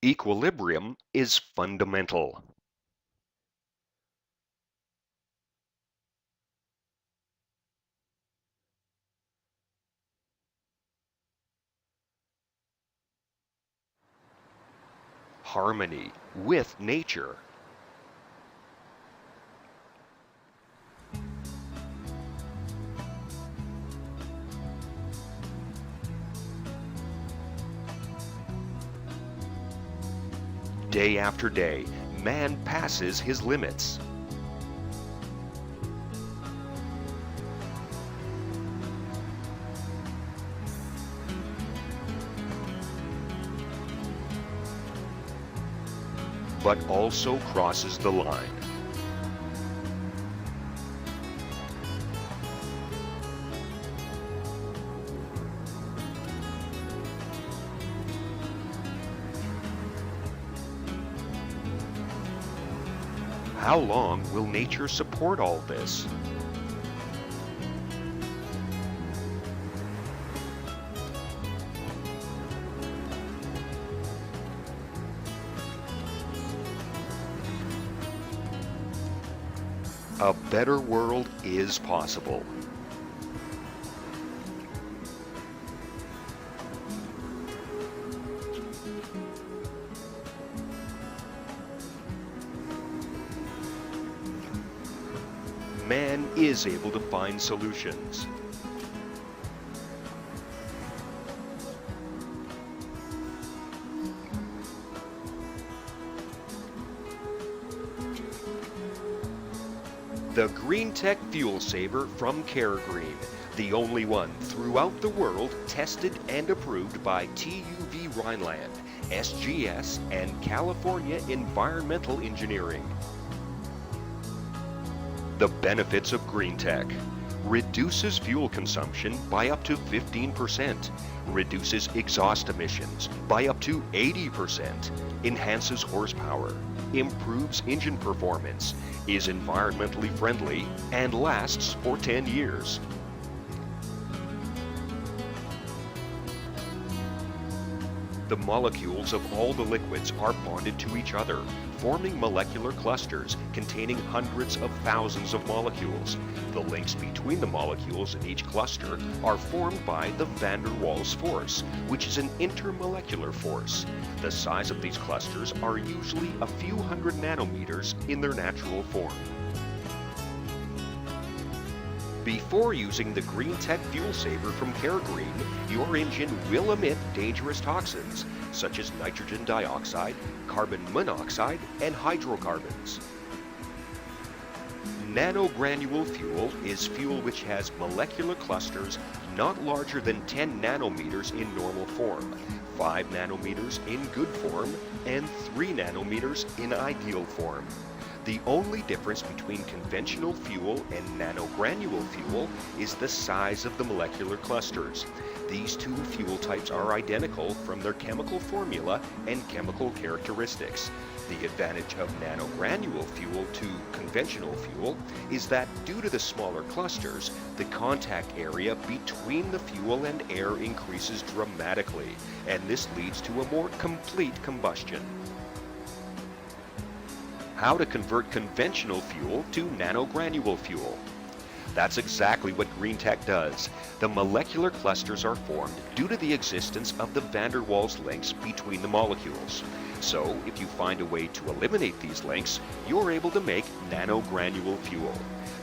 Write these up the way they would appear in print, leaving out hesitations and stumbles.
Equilibrium is fundamental. Harmony with nature. Day after day, man passes his limits. But also crosses the line. How long will nature support all this? A better world is possible. Man is able to find solutions. The Greentech fuel saver from Green, the only one throughout the world tested and approved by TUV Rhineland, SGS, and California Environmental Engineering. The benefits of Greentech: reduces fuel consumption by up to 15%, reduces exhaust emissions by up to 80%, enhances horsepower, improves engine performance, is environmentally friendly, and lasts for 10 years. The molecules of all the liquids are bonded to each other, forming molecular clusters containing hundreds of thousands of molecules. The links between the molecules in each cluster are formed by the van der Waals force, which is an intermolecular force. The size of these clusters are usually a few hundred nanometers in their natural form. Before using the Greentech fuel saver from Green, your engine will emit dangerous toxins such as nitrogen dioxide, carbon monoxide, and hydrocarbons. Nanogranule fuel is fuel which has molecular clusters not larger than 10 nanometers in normal form, 5 nanometers in good form, and 3 nanometers in ideal form. The only difference between conventional fuel and nanogranule fuel is the size of the molecular clusters. These two fuel types are identical from their chemical formula and chemical characteristics. The advantage of nanogranule fuel to conventional fuel is that due to the smaller clusters, the contact area between the fuel and air increases dramatically, and this leads to a more complete combustion. How to convert conventional fuel to nanogranule fuel. That's exactly what Greentech does. The molecular clusters are formed due to the existence of the van der Waals links between the molecules. So, if you find a way to eliminate these links, you're able to make nanogranule fuel.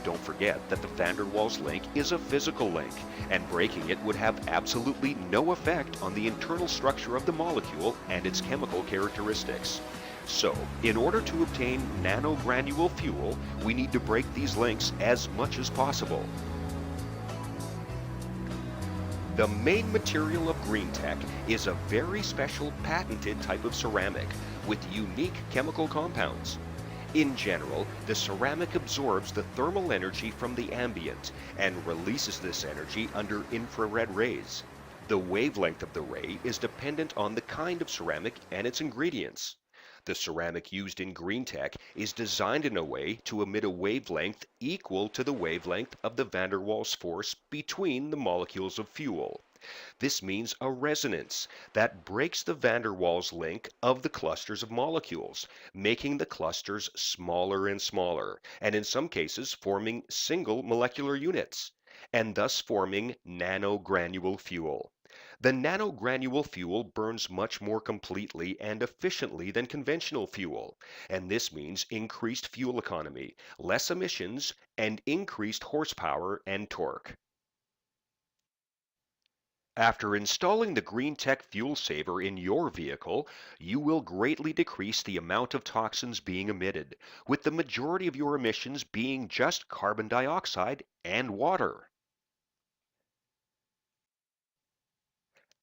Don't forget that the van der Waals link is a physical link, and breaking it would have absolutely no effect on the internal structure of the molecule and its chemical characteristics. So, in order to obtain nanogranule fuel, we need to break these links as much as possible. The main material of Greentech is a very special patented type of ceramic with unique chemical compounds. In general, the ceramic absorbs the thermal energy from the ambient and releases this energy under infrared rays. The wavelength of the ray is dependent on the kind of ceramic and its ingredients. The ceramic used in Greentech is designed in a way to emit a wavelength equal to the wavelength of the van der Waals force between the molecules of fuel. This means a resonance that breaks the van der Waals link of the clusters of molecules, making the clusters smaller and smaller, and in some cases forming single molecular units, and thus forming nanogranule fuel. The nanogranule fuel burns much more completely and efficiently than conventional fuel, and this means increased fuel economy, less emissions, and increased horsepower and torque. After installing the Greentech fuel saver in your vehicle, you will greatly decrease the amount of toxins being emitted, with the majority of your emissions being just carbon dioxide and water.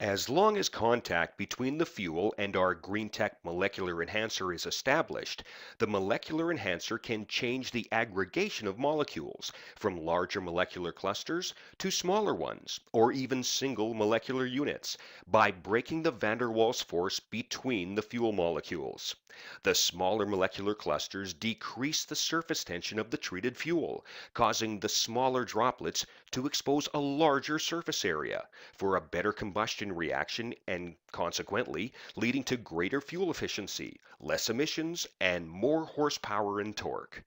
As long as contact between the fuel and our Greentech molecular enhancer is established, the molecular enhancer can change the aggregation of molecules from larger molecular clusters to smaller ones, or even single molecular units, by breaking the van der Waals force between the fuel molecules. The smaller molecular clusters decrease the surface tension of the treated fuel, causing the smaller droplets to expose a larger surface area for a better combustion reaction and consequently leading to greater fuel efficiency, less emissions, and more horsepower and torque.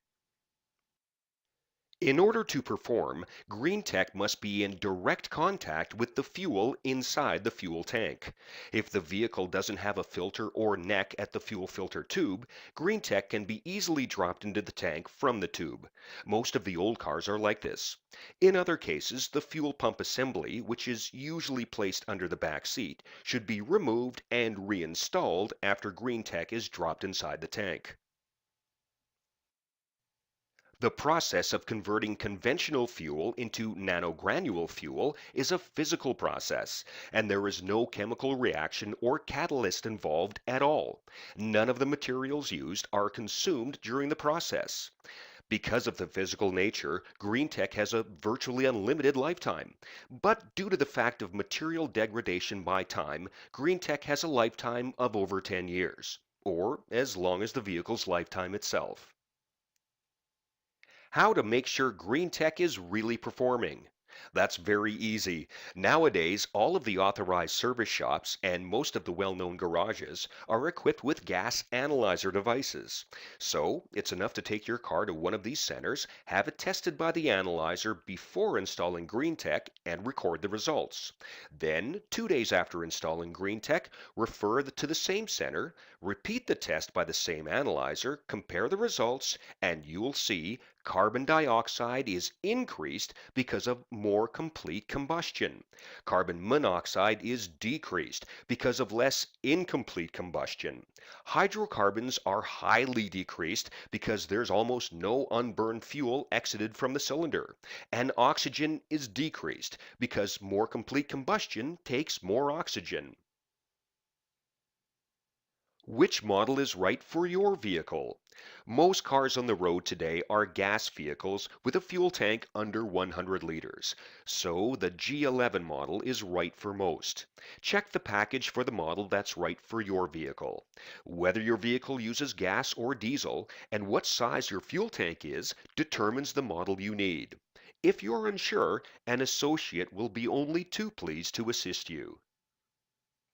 In order to perform, Greentech must be in direct contact with the fuel inside the fuel tank. If the vehicle doesn't have a filter or neck at the fuel filter tube, Greentech can be easily dropped into the tank from the tube. Most of the old cars are like this. In other cases, the fuel pump assembly, which is usually placed under the back seat, should be removed and reinstalled after Greentech is dropped inside the tank. The process of converting conventional fuel into nanogranule fuel is a physical process, and there is no chemical reaction or catalyst involved at all. None of the materials used are consumed during the process. Because of the physical nature, Greentech has a virtually unlimited lifetime. But due to the fact of material degradation by time, Greentech has a lifetime of over 10 years, or as long as the vehicle's lifetime itself. How to make sure Greentech is really performing. That's very easy. Nowadays, all of the authorized service shops and most of the well-known garages are equipped with gas analyzer devices. So, it's enough to take your car to one of these centers, have it tested by the analyzer before installing Greentech, and record the results. Then, 2 days after installing Greentech, refer to the same center, repeat the test by the same analyzer, compare the results, and you'll see carbon dioxide is increased because of more complete combustion. Carbon monoxide is decreased because of less incomplete combustion. Hydrocarbons are highly decreased because there's almost no unburned fuel exited from the cylinder. And oxygen is decreased because more complete combustion takes more oxygen. Which model is right for your vehicle? Most cars on the road today are gas vehicles with a fuel tank under 100 liters, so the G11 model is right for most. Check the package for the model that's right for your vehicle. Whether your vehicle uses gas or diesel and what size your fuel tank is determines the model you need. If you're unsure, an associate will be only too pleased to assist you.